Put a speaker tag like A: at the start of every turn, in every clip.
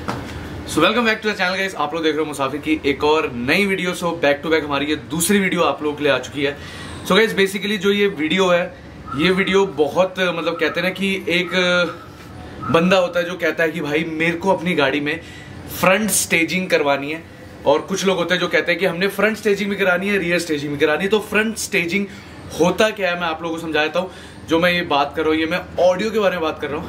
A: So welcome back to the channel guys. आप लोग देख रहे हो मुसाफिर की एक और नई video. So back to back हमारी ये दूसरी वीडियो आप लोगों के लिए आ चुकी है। सो गाइस बेसिकली जो ये वीडियो है, ये वीडियो बहुत मतलब कहते हैं ना कि एक बंदा होता है जो कहता है कि भाई मेरे को अपनी गाड़ी में फ्रंट स्टेजिंग करवानी है, और कुछ लोग होते हैं जो कहते हैं कि हमने फ्रंट स्टेजिंग भी करानी है, रियर स्टेजिंग भी करानी है। तो फ्रंट स्टेजिंग होता क्या है मैं आप लोगों को समझा देता हूँ। जो मैं ये बात कर रहा हूँ, ये मैं ऑडियो के बारे में बात कर रहा हूँ,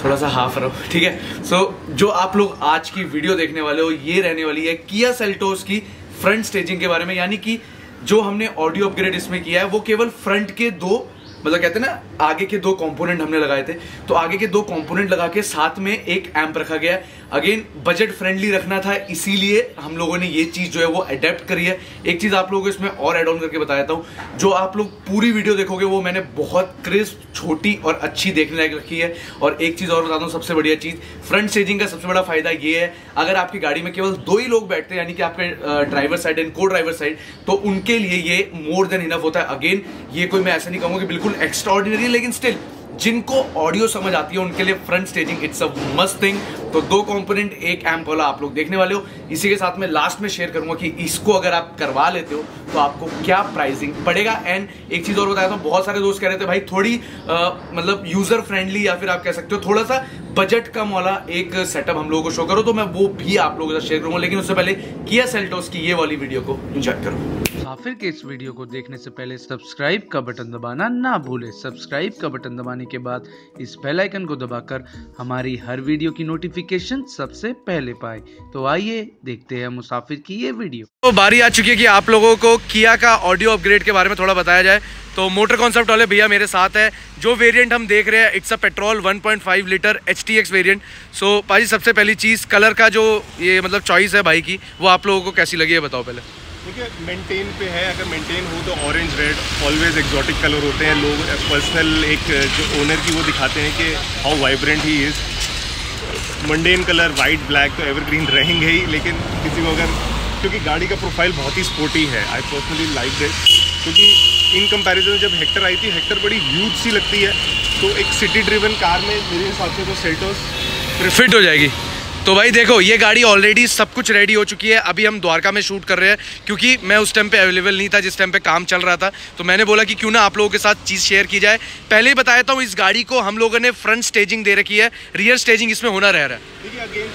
A: थोड़ा सा हाफ रहो, ठीक है। सो जो आप लोग आज की वीडियो देखने वाले हो, ये रहने वाली है किया सेल्टोस की फ्रंट स्टेजिंग के बारे में। यानी कि जो हमने ऑडियो अपग्रेड इसमें किया है वो केवल फ्रंट के दो, मतलब कहते हैं ना आगे के दो कंपोनेंट हमने लगाए थे, तो आगे के दो कंपोनेंट लगा के साथ में एक एम्प रखा गया। अगेन बजट फ्रेंडली रखना था, इसीलिए हम लोगों ने ये चीज जो है वो अडेप्ट करी है। एक चीज आप लोगों को इसमें और एड ऑन करके बता देता हूँ, जो आप लोग पूरी वीडियो देखोगे वो मैंने बहुत क्रिस्प, छोटी और अच्छी देखने लायक रखी है। और एक चीज और बताता हूँ, सबसे बढ़िया चीज फ्रंट स्टेजिंग का सबसे बड़ा फायदा ये है, अगर आपकी गाड़ी में केवल दो ही लोग बैठते हैं, यानी कि आपके ड्राइवर साइड एंड को ड्राइवर साइड, तो उनके लिए ये मोर देन इनफ होता है। अगेन ये कोई मैं ऐसा नहीं कहूंगा कि बिल्कुल एक्स्ट्रा ऑर्डिनरी है, लेकिन स्टिल जिनको ऑडियो समझ आती है उनके लिए front staging it's a must thing. तो दो कंपोनेंट एक एम्प वाला आप लोग देखने वाले हो। इसी के साथ में लास्ट में शेयर करूंगा कि इसको अगर आप करवा लेते हो तो आपको क्या प्राइसिंग पड़ेगा। एंड एक चीज और बताया था, बहुत सारे दोस्त कह रहे थे भाई थोड़ी मतलब यूजर फ्रेंडली या फिर आप कह सकते हो थोड़ा सा बजट कम वाला एक सेटअप हम लोगों को शो करो, तो मैं वो भी आप लोगों के साथ शेयर करूंगा। लेकिन उससे पहले किया सेल्टोस की ये वाली वीडियो को एंजॉय करो।
B: मुसाफिर के इस वीडियो को देखने से पहले सब्सक्राइब का बटन दबाना ना भूले। सब्सक्राइब का बटन दबाने के बाद इस बेल आइकन को दबाकर हमारी हर वीडियो की नोटिफिकेशन सबसे पहले पाए। तो आइए देखते हैं मुसाफिर की ये वीडियो।
A: तो बारी आ चुकी है कि आप लोगों को किया का ऑडियो अपग्रेड के बारे में थोड़ा बताया जाए। तो मोटर कॉन्सेप्ट वाले भैया मेरे साथ है। जो वेरिएंट हम देख रहे हैं it's a petrol 1.5 litre HTX variant. So भाई सबसे पहली चीज़ कलर का जो ये मतलब चॉइस है भाई की, वो आप लोगों को कैसी लगी है बताओ पहले।
C: देखिए मेंटेन पे है, अगर मेंटेन हो तो orange red always exotic colour होते हैं। लोग पर्सनल एक जो ओनर की वो दिखाते हैं कि how vibrant he is. Mundane colour white black तो एवरग्रीन रहेंगे ही, लेकिन किसी को अगर, क्योंकि गाड़ी का प्रोफाइल बहुत ही स्पोर्टी है, आई पर्सनली लाइक दिस। क्योंकि इन कंपैरिजन जब हेक्टर आई थी, हेक्टर बड़ी ह्यूज सी लगती है, तो एक सिटी ड्रिवन कार में मेरे हिसाब से तो सेल्टोस
A: फिट हो जाएगी। तो भाई देखो ये गाड़ी ऑलरेडी सब कुछ रेडी हो चुकी है। अभी हम द्वारका में शूट कर रहे हैं, क्योंकि मैं उस टाइम पे अवेलेबल नहीं था जिस टाइम पे काम चल रहा था, तो मैंने बोला कि क्यों ना आप लोगों के साथ चीज़ शेयर की जाए। पहले ही बताया था, इस गाड़ी को हम लोगों ने फ्रंट स्टेजिंग दे रखी है, रियर स्टेजिंग इसमें होना रह रहा है।
C: देखिए अगेन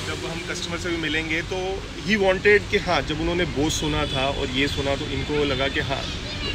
C: जब हम कस्टमर से भी मिलेंगे तो ही वांटेड कि हाँ, जब उन्होंने बोस सुना था और ये सुना तो इनको लगा कि हाँ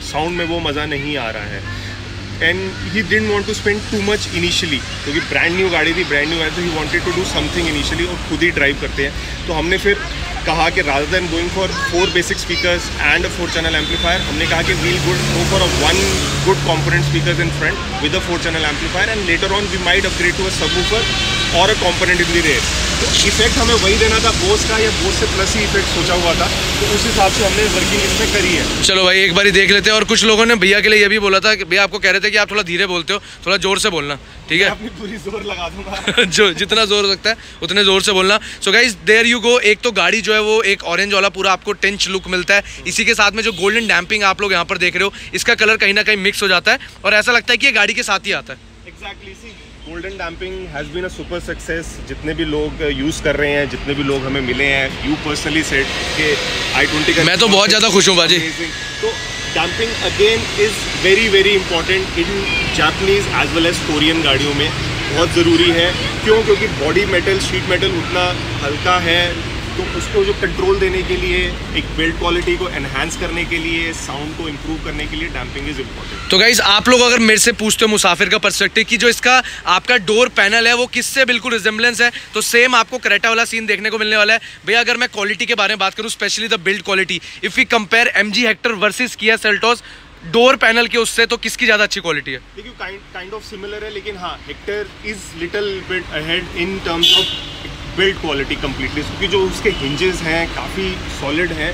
C: साउंड में वो मज़ा नहीं आ रहा है। And he didn't want to spend too much initially, क्योंकि ब्रांड न्यू गाड़ी थी, ब्रांड न्यू गाड़ी, तो he wanted to do something initially, और खुद ही ड्राइव करते हैं। तो हमने फिर कहा कि rather than going for 4 basic speakers and a 4 channel amplifier, हमने कहा कि we'll go for a 1 good component speakers in front with a 4 channel amplifier, and later on we might upgrade to a subwoofer or a component in the rear. तो effect हमें वही देना था बोस का, या बोस से प्लस ही इफेक्ट सोचा हुआ था, तो उस हिसाब से हमने वर्किंग इसमें करी है।
A: चलो भाई एक बार देख लेते हैं। और कुछ लोगों ने भैया के लिए ये भी बोला था कि भैया आपको कह रहे थे कि आप थोड़ा धीरे बोलते हो, थोड़ा जोर से बोलना, ठीक है?
C: अपनी पूरी जोर लगा दूंगा
A: जो जितना जोर हो सकता है उतने जोर से बोलना। So guys there you go. एक तो गाड़ी जो है वो एक ऑरेंज वाला पूरा आपको टेंच लुक मिलता है। इसी के साथ में जो गोल्डन डैम्पिंग आप लोग यहाँ पर देख रहे हो, इसका कलर कहीं ना कहीं मिक्स हो जाता है और ऐसा लगता है कि ये गाड़ी के साथ ही आता है।
C: Exactly, see golden damping has been a super success. जितने भी लोग यूज़ कर रहे हैं, जितने भी लोग हमें मिले हैं, यू पर्सनली सेड के i20 का
A: मैं तो बहुत ज़्यादा खुश हूँ बाजी।
C: तो damping again is very very important in Japanese as well as Korean गाड़ियों में, बहुत ज़रूरी है। क्यों? क्योंकि बॉडी मेटल, शीट मेटल उतना हल्का है, तो उसको जो कंट्रोल देने के लिए, एक बिल्ड क्वालिटी को एनहांस करने के लिए, साउंड को इम्प्रूव करने के लिए डैम्पिंग इज इम्पोर्टेंट।
A: तो गाइज आप लोग अगर मेरे से पूछते हो मुसाफिर का पर्सपेक्टिव कि जो इसका आपका डोर पैनल है वो किससे बिल्कुल रिजेम्बलेंस है, तो सेम आपको क्रेटा वाला सीन देखने को मिलने वाला है। भैया अगर मैं क्वालिटी के बारे में बात करूँ, specially the build quality, if we compare MG Hector versus Kia Seltos door panel के उससे, तो किसकी ज़्यादा अच्छी क्वालिटी है?
C: देखिए काइंड ऑफ सिमिलर है, लेकिन हाँ Hector is little bit ahead in terms of build quality completely, क्योंकि जो उसके हिंजेस हैं काफ़ी सॉलिड हैं।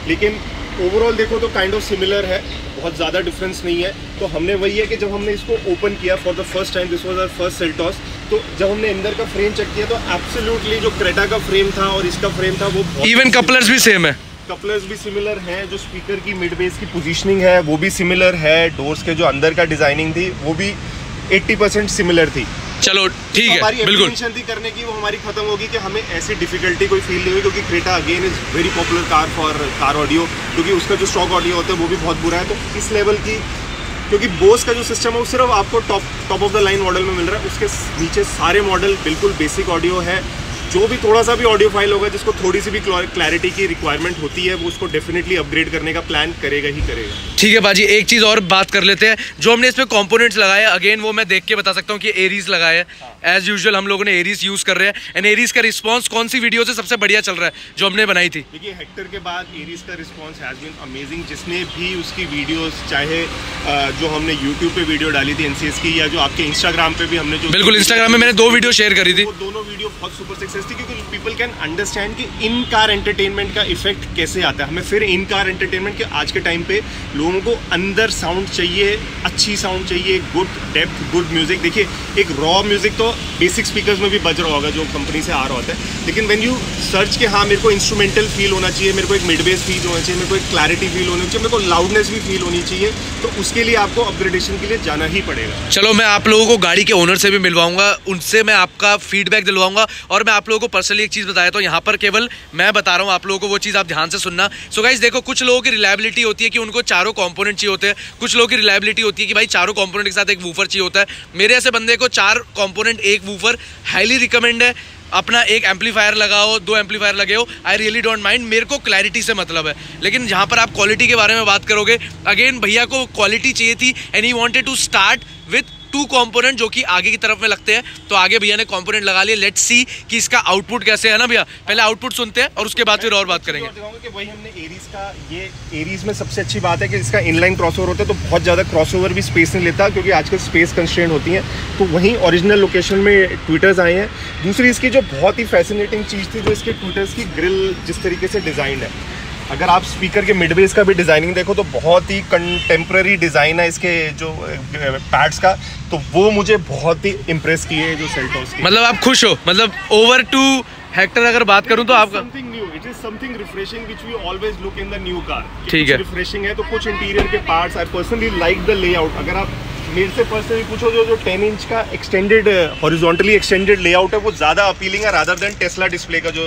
C: लेकिन ओवरऑल देखो तो काइंड ऑफ सिमिलर है, बहुत ज़्यादा डिफरेंस नहीं है। तो हमने वही है कि जब हमने इसको ओपन किया for the first time, this was our first Seltos, तो जब हमने अंदर का फ्रेम चेक किया तो एब्सोल्युटली जो क्रेटा का फ्रेम था और इसका फ्रेम था वो
A: इवन कपलर्स भी सेम है,
C: कपलर्स भी सिमिलर हैं, जो स्पीकर की मिड बेस की पोजीशनिंग है वो भी सिमिलर है, डोर्स के जो अंदर का डिजाइनिंग थी वो भी 80% सिमिलर थी।
A: चलो ठीक है,
C: हमारी
A: बिल्कुल
C: एप्लीकेशन थी करने की, वो हमारी खत्म होगी कि हमें ऐसी डिफिकल्टी कोई फील नहीं हुई, क्योंकि Creta again is very popular car for car audio, क्योंकि उसका जो स्टॉक ऑडियो होता है वो भी बहुत बुरा है। तो इस लेवल की, क्योंकि बोस का जो सिस्टम है वो सिर्फ आपको top of the line model में मिल रहा है, उसके नीचे सारे मॉडल बिल्कुल बेसिक ऑडियो है। जो भी थोड़ा सा भी ऑडियो फाइल होगा जिसको थोड़ी सी भी क्लैरिटी की रिक्वायरमेंट होती है, वो उसको डेफिनेटली अपग्रेड करने का प्लान करेगा ही करेगा।
A: ठीक है बाजी, एक चीज़ और बात कर लेते हैं। जो हमने इसमें कंपोनेंट्स लगाए, अगेन वो मैं देख के बता सकता हूँ कि एरीज लगाए हैं। एज यूजुअल हम लोगों ने एरीज यूज़ कर रहे हैं। एंड एरीज का रिस्पॉन्स कौन सी वीडियो से सबसे बढ़िया चल रहा है जो हमने बनाई थी?
C: देखिए, हेक्टर के बाद एरीज का रिस्पॉन्स हैज़ बीन अमेजिंग। जिसने भी उसकी वीडियोस, चाहे जो हमने यूट्यूब पे वीडियो डाली थी एनसीएस की, या जो आपके इंस्टाग्राम पे भी हमने जो, बिल्कुल
A: इंस्टाग्राम में मैंने 2 वीडियो शेयर करी थी,
C: वो दोनों वीडियो बहुत सुपर सक्सेस थी, क्योंकि पीपल कैन अंडरस्टैंड कि इन कार एंटरटेनमेंट का इफेक्ट कैसे आता है। हमें फिर इन कार एंटरटेनमेंट के आज के टाइम पे लोगों को अंदर साउंड चाहिए, अच्छी साउंड चाहिए, गुड डेप्थ, गुड म्यूजिक। देखिए, एक रॉ म्यूजिक तो बेसिक स्पीकर्स में भी बज रहा होगा जो कंपनी से आ रहा होता है, लेकिन व्हेन यू सर्च के हाँ मेरे को इंस्ट्रूमेंटल फील होना चाहिए, मेरे को एक मिड बेस फील होना चाहिए, मेरे को एक क्लैरिटी फील होनी चाहिए, मेरे को लाउडनेस भी फील होनी चाहिए, तो उसके लिए आपको अपग्रेडेशन के लिए जाना ही पड़ेगा।
A: चलो, मैं आप लोगों को गाड़ी के ओनर से भी मिलवाऊंगा, उनसे मैं आपका फीडबैक दिलवाऊंगा, और मैं आप लोगों को पर्सनली एक चीज़ बताया तो यहाँ पर केवल मैं बता रहा हूँ, आप लोगों को वो चीज़ आप ध्यान से सुनना। सो गाइस देखो, कुछ लोगों की रिलायबिलिटी होती है कि उनको चारों कंपोनेंट चाहिए होते हैं, कुछ लोगों की रिलायबिलिटी होती है कि भाई चारों कंपोनेंट के साथ एक वूफर चाहिए होता है। मेरे ऐसे बंदे को 4 कंपोनेंट, 1 वूफर हाईली रिकमेंड है। अपना एक एम्पलीफायर लगाओ, 2 एम्पलीफायर लगे हो, आई रियली डोंट माइंड, मेरे को क्लैरिटी से मतलब है। लेकिन जहाँ पर आप क्वालिटी के बारे में बात करोगे, अगेन भैया को क्वालिटी चाहिए थी and he wanted to start with 2 component जो कि आगे की तरफ में लगते हैं। तो आगे भैया ने कंपोनेंट लगा लिए। लेट्स सी कि इसका आउटपुट कैसे है ना भैया। पहले आउटपुट सुनते हैं और उसके बाद फिर और बात करेंगे।
C: कि वही हमने एरीज का, ये एरीज में सबसे अच्छी बात है कि इसका इनलाइन क्रॉसओवर होता है, तो बहुत ज़्यादा क्रॉसओवर भी स्पेस नहीं लेता, क्योंकि आजकल स्पेस कंस्ट्रेंट होती हैं। तो वहीं ओरिजिनल लोकेशन में ट्विटर्स आए हैं। दूसरी इसकी जो बहुत ही फैसिनेटिंग चीज़ थी, जो इसके ट्विटर्स की ग्रिल जिस तरीके से डिज़ाइन है, अगर आप स्पीकर के मिड बेस का भी डिज़ाइनिंग देखो तो बहुत ही कंटेम्प्रेरी डिज़ाइन है इसके जो पैड्स का, तो वो मुझे बहुत ही इम्प्रेस किए है जो सेल्टोस की।
A: मतलब आप खुश हो? मतलब ओवर टू हेक्टर अगर बात करूं तो आपका
C: something new, it is something refreshing which we always look in the new car.
A: ठीक है,
C: रिफ्रेशिंग है। तो कुछ इंटीरियर के parts, I personally like the layout. अगर आप मेरे से पर्सनली पूछो, जो 10 इंच का एक्सटेंडेड, हॉरिजॉन्टली एक्सटेंडेड लेआउट है, वो ज़्यादा अपीलिंग है रादर देन टेस्ला डिस्प्ले का जो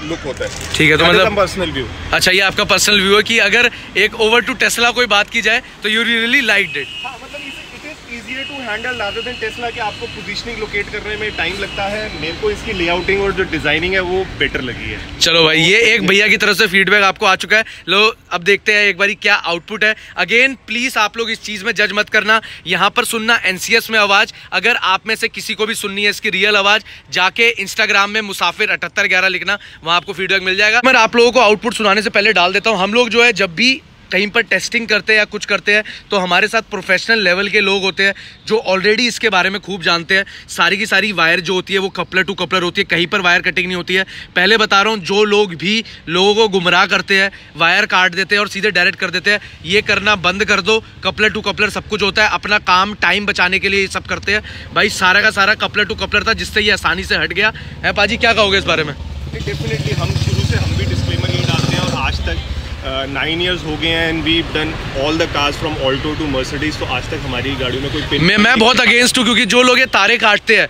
C: लुक होता है।
A: ठीक है, तो मतलब
C: पर्सनल व्यू।
A: अच्छा, ये आपका पर्सनल व्यू है कि अगर एक ओवर टू टेस्ला कोई बात की जाए तो यू रियली लाइक्ड इट।
C: हाँ, मतलब it is easier to handle rather than Tesla, कि आपको पोजीशनिंग लोकेट करने में टाइम लगता है। मेरे को इसकी लेआउटिंग और जो डिजाइनिंग है वो बेटर लगी है।
A: चलो भाई, ये एक भैया की तरफ से फीडबैक आपको आ चुका है। लो, अब देखते हैं एक बारी क्या आउटपुट है। अगेन प्लीज आप लोग इस चीज में जज मत करना, यहाँ पर सुनना एनसीएस में आवाज। अगर आप में से किसी को भी सुननी है इसकी रियल आवाज, जाके इंस्टाग्राम में मुसाफिर 7811 लिखना, वहां आपको फीडबैक मिल जाएगा। मैं आप लोगों को आउटपुट सुनाने से पहले डाल देता हूँ, हम लोग जो है जब भी कहीं पर टेस्टिंग करते हैं या कुछ करते हैं तो हमारे साथ प्रोफेशनल लेवल के लोग होते हैं जो ऑलरेडी इसके बारे में खूब जानते हैं। सारी की सारी वायर जो होती है वो कपलर टू कपलर होती है, कहीं पर वायर कटिंग नहीं होती है। पहले बता रहा हूँ, जो लोग भी लोगों को गुमराह करते हैं, वायर काट देते हैं और सीधे डायरेक्ट कर देते हैं, ये करना बंद कर दो। कपलर टू कपलर सब कुछ होता है, अपना काम टाइम बचाने के लिए ये सब करते हैं। भाई सारा का सारा कपलर टू कपलर था, जिससे ये आसानी से हट गया है। पाजी क्या कहोगे इस बारे में?
C: डेफिनेटली हम शुरू से हम भी डिस्क्लेमर यही डालते हैं, और आज तक 9 years हो गए हैं and we done all the cars from Alto to Mercedes. तो आज तक हमारी गाड़ियों में कोई
A: मैं बहुत अगेंस्ट हूँ, क्योंकि जो लोग ये तारे काटते हैं,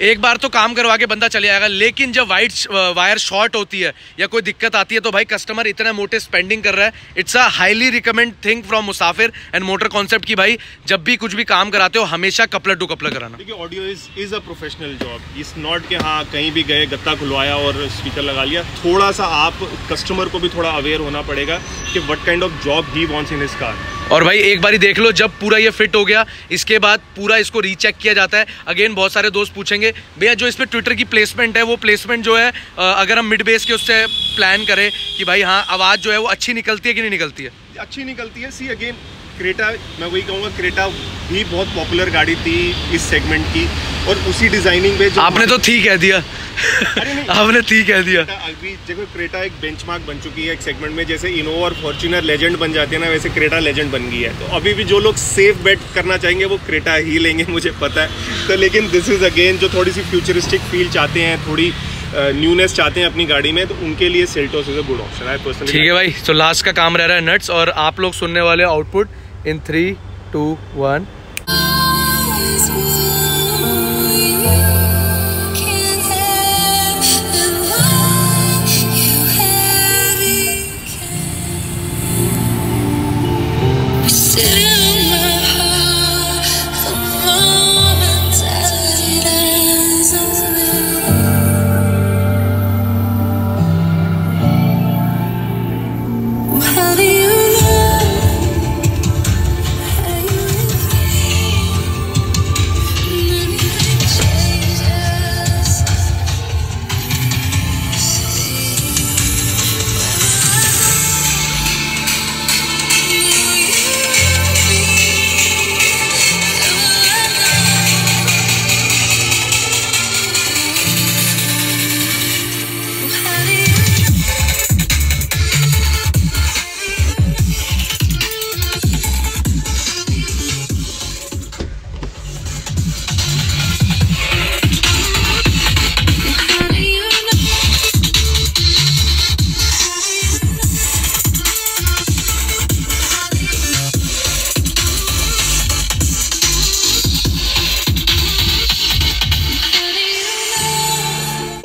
A: एक बार तो काम करवा के बंदा चले जाएगा, लेकिन जब वायर शॉर्ट होती है या कोई दिक्कत आती है तो भाई कस्टमर इतना मोटे स्पेंडिंग कर रहा है। It's a highly recommend thing from Musafir and motor concept की भाई जब भी कुछ भी काम कराते हो हमेशा कपलर टू कपलर कराना।
C: देखिए, audio is a professional job. It's not कि हाँ कहीं भी गए, गत्ता खुलवाया और स्पीकर लगा लिया। थोड़ा सा आप कस्टमर को भी थोड़ा अवेयर होना पड़ेगा कि what kind of job he wants in his car.
A: और भाई एक बारी देख लो, जब पूरा ये फिट हो गया इसके बाद पूरा इसको रीचेक किया जाता है। अगेन बहुत सारे दोस्त पूछेंगे भैया जो इसमें ट्विटर की प्लेसमेंट है, वो प्लेसमेंट जो है अगर हम मिड बेस के उससे प्लान करें कि भाई हाँ आवाज़ जो है वो अच्छी निकलती है कि नहीं निकलती है?
C: अच्छी निकलती है। सी अगेन क्रेटा, मैं वही कहूँगा, क्रेटा भी बहुत पॉपुलर गाड़ी थी इस सेगमेंट की, और उसी डिजाइनिंग में
A: आपने तो ठीक कह दिया आपने ठीक कह दिया।
C: अभी देखो, क्रेटा एक बेंचमार्क बन चुकी है एक सेगमेंट में, जैसे इनोवा और फॉर्च्यूनर लेजेंड बन जाती है ना, वैसे क्रेटा लेजेंड बन गई है। तो अभी भी जो लोग सेफ बेट करना चाहेंगे वो क्रेटा ही लेंगे, मुझे पता है। तो लेकिन दिस इज अगेन जो थोड़ी सी फ्यूचरिस्टिक फील चाहते हैं, थोड़ी न्यूनेस चाहते हैं अपनी गाड़ी में, तो उनके लिए Seltos is a good option है पर्सनली।
A: ठीक है भाई, तो लास्ट का काम रह रहा है नट्स, और आप लोग सुनने वाले आउटपुट इन 3, 2, 1।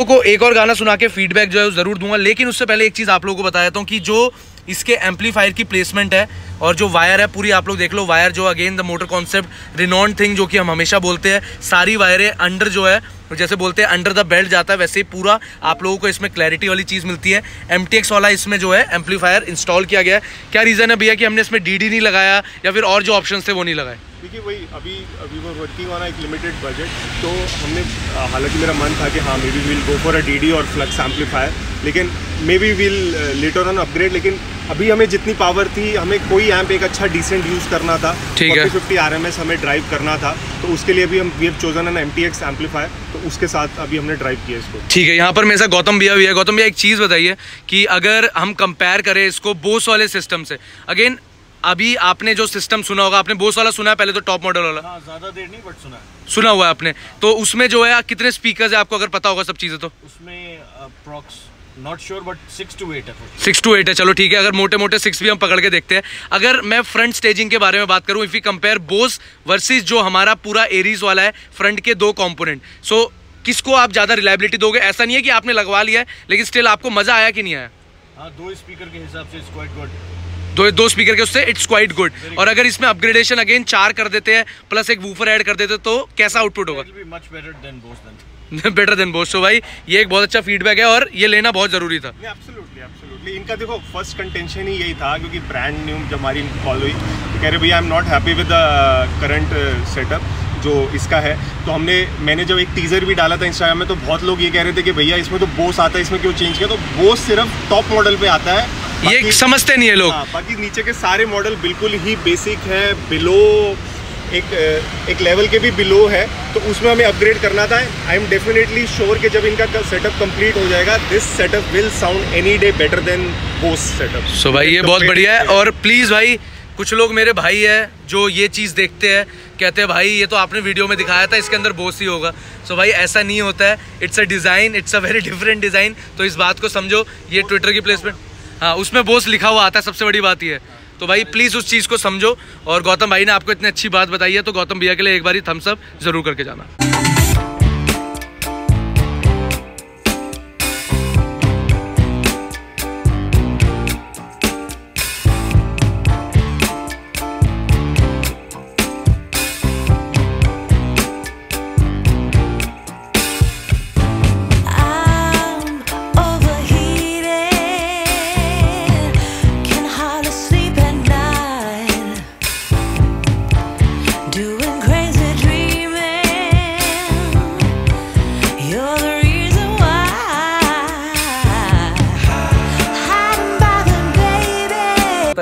A: को एक और गाना सुना के फीडबैक जो है वो जरूर दूंगा, लेकिन उससे पहले एक चीज़ आप लोगों को बता देता हूँ कि जो इसके एम्पलीफायर की प्लेसमेंट है और जो वायर है पूरी आप लोग देख लो। वायर जो again the motor concept renowned thing जो कि हम हमेशा बोलते हैं, सारी वायरें अंडर जो है जैसे बोलते हैं अंडर द बेल्ट जाता है, वैसे ही पूरा आप लोगों को इसमें क्लैरिटी वाली चीज़ मिलती है। MTX वाला इसमें जो है एम्पलीफायर इंस्टॉल किया गया है। क्या रीज़न है भैया कि हमने इसमें DD नहीं लगाया या फिर और जो ऑप्शन थे वो नहीं लगाए?
C: देखिए वही अभी वो वर्किंग ऑन एक लिमिटेड बजट, तो हमने हालांकि मेरा मन था कि हाँ may be will go for a DD और फ्लक्स एम्पलीफायर, लेकिन may be will later on upgrade. लेकिन अभी हमें जितनी पावर थी, हमें कोई एम्प एक अच्छा डिसेंट यूज़ करना था, 40-50 RMS हमें ड्राइव करना था, तो उसके लिए भी हम we have chosen an MTX amplifier, तो उसके साथ अभी हमने ड्राइव किया इसको।
A: ठीक है, यहाँ पर मेरे साथ गौतम भैया भी है। गौतम भैया एक चीज़ बताइए कि अगर हम कंपेयर करें इसको बोस वाले सिस्टम से, अगेन अभी आपने जो सिस्टम सुना होगा, आपने बोस वाला सुना है पहले तो, टॉप मॉडल वाला?
C: हाँ, ज़्यादा देर नहीं बट
A: सुना हुआ है आपने। तो उसमें जो है कितने स्पीकर्स है आपको अगर पता होगा सब चीज़ें? तो
C: उसमें approx not sure but 6 to 8 है।
A: 6 to 8 है, चलो ठीक है, अगर मोटे मोटे 6 भी हम पकड़ के देखते हैं। अगर मैं फ्रंट स्टेजिंग के बारे में बात करूं, if you compare Bose versus जो हमारा पूरा एरीज वाला है, फ्रंट के 2 कंपोनेंट, सो किसको आप ज़्यादा रिलायबिलिटी दोगे? ऐसा नहीं है कि आपने लगवा लिया है लेकिन स्टिल आपको मज़ा आया कि नहीं आया?
C: हाँ, 2 स्पीकर के हिसाब से इट्स क्वाइट गुड।
A: दो स्पीकर के उससे इट्स क्वाइट गुड। और अगर इसमें अपग्रेडेशन अगेन 4 कर देते हैं प्लस एक वूफर ऐड कर देते तो कैसा आउटपुट होगा? Better than Bose. तो भाई ये एक बहुत अच्छा फीडबैक है और ये लेना बहुत जरूरी था।
C: एब्सोल्युटली इनका देखो फर्स्ट कंटेंशन ही यही था, क्योंकि ब्रांड न्यू जब हमारी कॉल हुई तो कह रहे भैया I am not happy with the current setup जो इसका है। तो मैंने जब एक टीजर भी डाला था इंस्टाग्राम में, तो बहुत लोग ये कह रहे थे कि भैया इसमें तो बोस आता है, इसमें क्यों चेंज किया? तो बोस सिर्फ टॉप मॉडल पे आता है,
A: ये समझते नहीं है लोग।
C: बाकी नीचे के सारे मॉडल बिल्कुल ही बेसिक है, बिलो एक लेवल के भी बिलो है, तो उसमें हमें अपग्रेड करना था। आई एम डेफिनेटली श्योर कि जब इनका सेटअप कंप्लीट हो जाएगा, this setup will sound any day better than Bose setup.
A: So भाई ये बहुत बढ़िया है। और प्लीज़ भाई, कुछ लोग मेरे भाई है जो ये चीज़ देखते हैं, कहते हैं भाई ये तो आपने वीडियो में दिखाया था, इसके अंदर बोस ही होगा। सो भाई ऐसा नहीं होता है, it's a design, it's a very different design. तो इस बात को समझो, ये ट्विटर की प्लेसमेंट, हाँ उसमें बोस लिखा हुआ आता है, सबसे बड़ी बात ये है। तो भाई प्लीज़ उस चीज़ को समझो। और गौतम भाई ने आपको इतनी अच्छी बात बताई है, तो गौतम भैया के लिए एक बार थम्स अप जरूर करके जाना।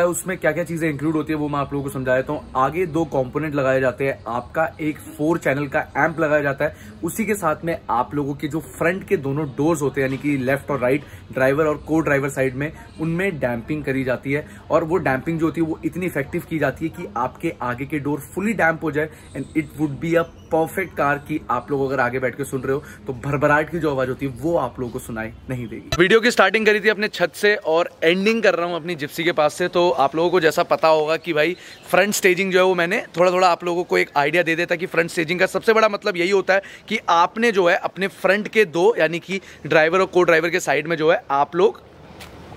A: उसमें क्या क्या चीजें इंक्लूड होती है वो मैं आप लोगों को समझा देता हूँ। आगे 2 कंपोनेंट लगाए जाते हैं, आपका एक 4 चैनल का एम्प लगाया जाता है, उसी के साथ में आप लोगों के जो फ्रंट के दोनों डोर्स होते हैं, यानी कि लेफ्ट और राइट, ड्राइवर और को ड्राइवर साइड में, उनमें डैम्पिंग करी जाती है। और वो डैम्पिंग जो होती है वो इतनी इफेक्टिव की जाती है कि आपके आगे के डोर फुली डैम्प हो जाए and it would be a perfect car की आप लोग अगर आगे बैठ के सुन रहे हो तो भरभराहट की जो आवाज होती है वो आप लोगों को सुनाई नहीं देगी। वीडियो की स्टार्टिंग करी थी अपने छत से और एंडिंग कर रहा हूँ अपनी जिप्सी के पास से। तो आप लोगों को जैसा पता होगा कि भाई फ्रंट स्टेजिंग जो है वो मैंने थोड़ा आप लोगों को एक आइडिया दे देता कि फ्रंट स्टेजिंग का सबसे बड़ा मतलब यही होता है कि आपने जो है अपने फ्रंट के 2 यानी कि ड्राइवर और को ड्राइवर के साइड में जो है आप लोग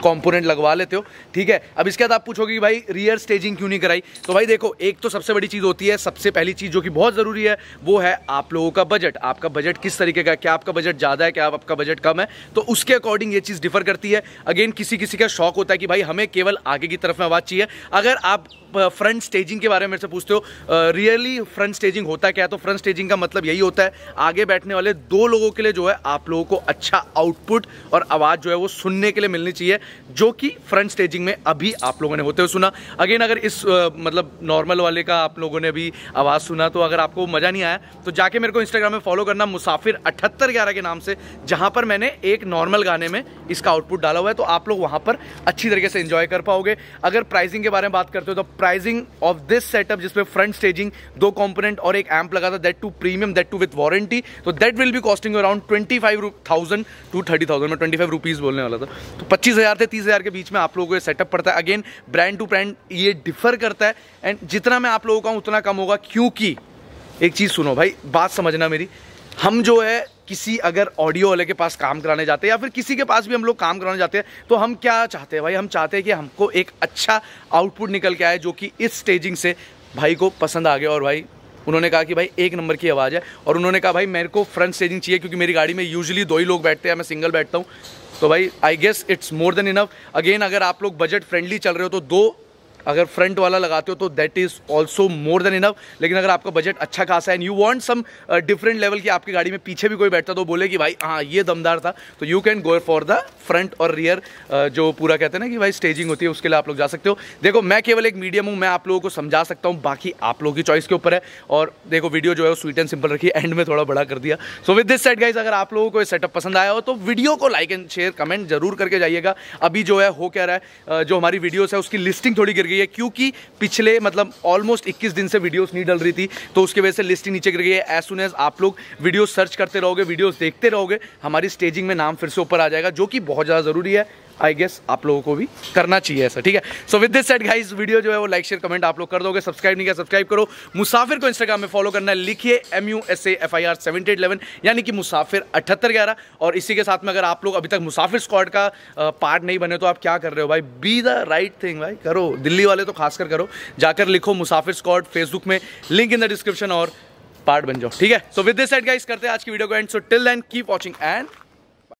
A: कंपोनेंट लगवा लेते हो, ठीक है। अब इसके बाद आप पूछोगे कि भाई रियर स्टेजिंग क्यों नहीं कराई? तो भाई देखो, एक तो सबसे बड़ी चीज़ होती है, सबसे पहली चीज़ जो कि बहुत ज़रूरी है वो है आप लोगों का बजट। आपका बजट किस तरीके का है, क्या आपका बजट ज़्यादा है, क्या आपका बजट कम है, तो उसके अकॉर्डिंग ये चीज़ डिफर करती है। अगेन किसी किसी का शौक होता है कि भाई हमें केवल आगे की तरफ में आवाज़ चाहिए। अगर आप फ्रंट स्टेजिंग के बारे में मेरे से पूछते हो रियली फ्रंट स्टेजिंग होता क्या है, तो फ्रंट स्टेजिंग का मतलब यही होता है आगे बैठने वाले 2 लोगों के लिए जो है आप लोगों को अच्छा आउटपुट और आवाज़ जो है वो सुनने के लिए मिलनी चाहिए, जो कि फ्रंट स्टेजिंग में अभी आप लोगों ने होते हुए सुना। अगेन अगर इस मतलब नॉर्मल वाले का आप लोगों ने अभी आवाज़ सुना, तो अगर आपको मज़ा नहीं आया तो जाके मेरे को इंस्टाग्राम में फॉलो करना मुसाफिर 7811 के नाम से, जहाँ पर मैंने एक नॉर्मल गाने में इसका आउटपुट डाला हुआ है, तो आप लोग वहाँ पर अच्छी तरीके से एंजॉय कर पाओगे। अगर प्राइसिंग के बारे में बात करते हो तो प्राइसिंग ऑफ दिस सेटअप जिसमें फ्रंट स्टेजिंग 2 कंपोनेंट और एक एम्प लगा था, that too premium, that too with warranty, तो that will be costing around 25,000 to 30,000। मैं 25 रुपीज़ बोलने वाला था, तो 25,000 से 30,000 के बीच में आप लोगों को ये सेटअप पड़ता है। अगेन ब्रांड टू ब्रांड ये डिफर करता है एंड जितना मैं आप लोगों का उतना कम होगा, क्योंकि एक चीज़ सुनो भाई, बात समझना मेरी, हम जो है किसी अगर ऑडियो वाले के पास काम कराने जाते हैं या फिर किसी के पास भी हम लोग काम कराने जाते हैं तो हम क्या चाहते हैं भाई, हम चाहते हैं कि हमको एक अच्छा आउटपुट निकल के आए जो कि इस स्टेजिंग से भाई को पसंद आ गया। और भाई उन्होंने कहा कि भाई एक नंबर की आवाज़ है, और उन्होंने कहा भाई मेरे को फ्रंट स्टेजिंग चाहिए क्योंकि मेरी गाड़ी में यूजुअली 2 ही लोग बैठते हैं, मैं सिंगल बैठता हूँ। तो भाई I guess it's more than enough. अगेन अगर आप लोग बजट फ्रेंडली चल रहे हो तो 2 अगर फ्रंट वाला लगाते हो तो that is also more than enough. लेकिन अगर आपका बजट अच्छा खासा है and you want some different level की आपकी गाड़ी में पीछे भी कोई बैठता तो बोले कि भाई हाँ ये दमदार था, तो you can go for the front और रियर जो पूरा कहते हैं ना कि भाई स्टेजिंग होती है, उसके लिए आप लोग जा सकते हो। देखो मैं केवल एक मीडियम हूँ, मैं आप लोगों को समझा सकता हूँ, बाकी आप लोगों की चॉइस के ऊपर है। और देखो वीडियो जो है वो स्वीट एंड सिंपल रखी, एंड में थोड़ा बड़ा कर दिया। सो विद दिस सेट गाइस, अगर आप लोगों को ये सेटअप पसंद आया हो तो वीडियो को लाइक एंड शेयर कमेंट जरूर करके जाइएगा। अभी जो है हो क्या रहा है, जो हमारी वीडियोस है उसकी लिस्टिंग थोड़ी गिर गई है क्योंकि पिछले मतलब ऑलमोस्ट 21 दिन से वीडियोस नहीं डल रही थी, तो उसकी वजह से लिस्टिंग नीचे गिर गई है। एज सुन एज आप लोग वीडियो सर्च करते रहोगे, वीडियोस देखते रहोगे, हमारी स्टेजिंग में नाम फिर से ऊपर आ जाएगा, जो कि बहुत ज़्यादा ज़रूरी है। आई गेस आप लोगों को भी करना चाहिए ऐसा, ठीक है। So with this set guys, video जो है वो लाइक शेयर कमेंट आप लोग कर दोगे। सब्सक्राइब नहीं किया सब्सक्राइब करो। मुसाफिर को इंस्टाग्राम में फॉलो करना है, लिखिए MUSAFIR 7811 यानी कि मुसाफिर 7811। और इसी के साथ में अगर आप लोग अभी तक मुसाफिर स्क्वाड का पार्ट नहीं बने तो आप क्या कर रहे हो भाई, बी द राइट थिंग भाई, करो। दिल्ली वाले तो खासकर करो, जाकर लिखो मुसाफिर स्क्वाड फेसबुक में, लिंक इन द डिस्क्रिप्शन और पार्ट बन जाओ, ठीक है। So with this set guys, करते हैं आज की वीडियो को end. So till then keep watching and